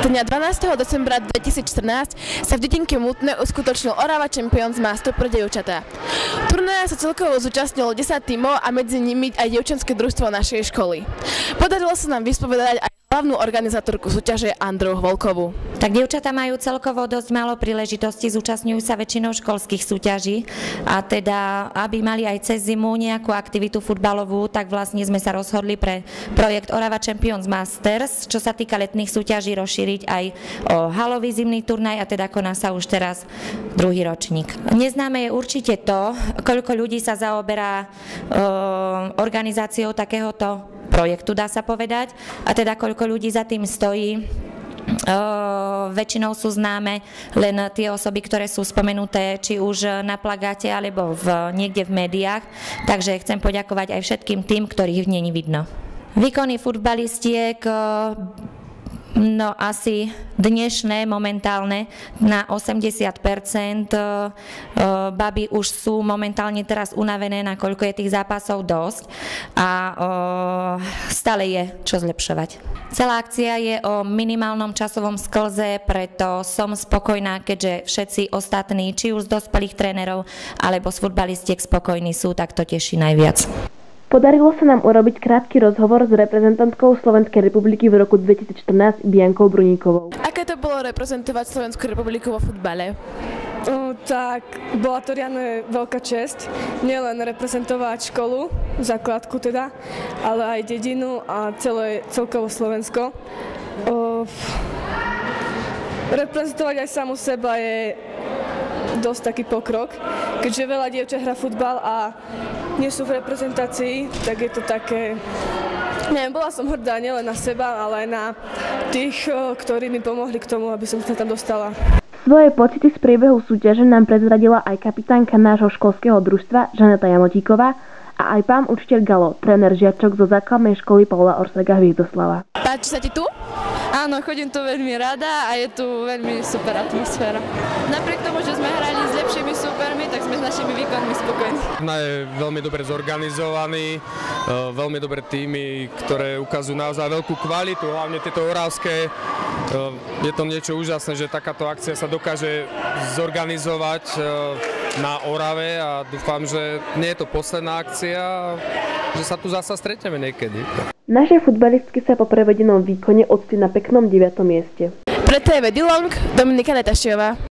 Dňa 12. decembra 2014 sa v dedinke Mutné uskutočnil Orava Champions Master pre dievčatá. Turnaja sa celkovo zúčastnilo 10 tímov a medzi nimi aj dievčenské družstvo našej školy. Podarilo sa nám vyspovedať aj hlavnú organizátorku súťaže Andreu Volkovú. Tak dievčatá majú celkovo dosť málo príležitostí, zúčastňujú sa väčšinou školských súťaží a teda, aby mali aj cez zimu nejakú aktivitu futbalovú, tak vlastne sme sa rozhodli pre projekt Orava Champions Masters, čo sa týka letných súťaží, rozšíriť aj o halový zimný turnaj a teda koná sa už teraz druhý ročník. Neznáme je určite to, koľko ľudí sa zaoberá organizáciou takéhoto projektu, dá sa povedať, a teda koľko ľudí za tým stojí. Väčšinou sú známe len tie osoby, ktoré sú spomenuté či už na plagáte alebo niekde v médiách, takže chcem poďakovať aj všetkým tým, ktorých nie je vidno. Výkony futbalistiek no asi dnešné momentálne na 80%, baby už sú momentálne teraz unavené, nakoľko je tých zápasov dosť a stále je čo zlepšovať. Celá akcia je o minimálnom časovom sklze, preto som spokojná, keďže všetci ostatní, či už z dospelých trénerov alebo z futbalistiek spokojní sú, tak to teší najviac. Podarilo sa nám urobiť krátky rozhovor s reprezentantkou Slovenskej republiky v roku 2014 Biankou Bruníkovou. Aké to bolo reprezentovať Slovenskú republiku vo futbale? Tak bola to riadne veľká česť, nielen reprezentovať školu, základku teda, ale aj dedinu a celkovo Slovensko. Reprezentovať aj samu seba je dosť taký pokrok, keďže veľa dievčat hrá futbal a nie sú v reprezentácii, tak je to také... Neviem, bola som hrdá nielen na seba, ale aj na tých, ktorí mi pomohli k tomu, aby som sa tam dostala. Svoje pocity z priebehu súťaže nám prezradila aj kapitánka nášho školského družstva Žaneta Jamotíková a aj pán učiteľ Galo, tréner žiačok zo základnej školy Paula Orsaga Hviezdoslava. Páči sa ti tu? Áno, chodím tu veľmi rada a je tu veľmi super atmosféra. Napriek tomu, že sme hrali s lepšími supermi, tak sme s našimi výkonmi spokojní. Je veľmi dobre zorganizovaný, veľmi dobré týmy, ktoré ukazujú naozaj veľkú kvalitu, hlavne tieto oravské. Je to niečo úžasné, že takáto akcia sa dokáže zorganizovať na Orave a dúfam, že nie je to posledná akcia, že sa tu zasa stretneme niekedy. Naše futbalistky sa po prevedenom výkone ocitli na peknom 9. mieste. Pre TV Dilong Dominika Netašiová.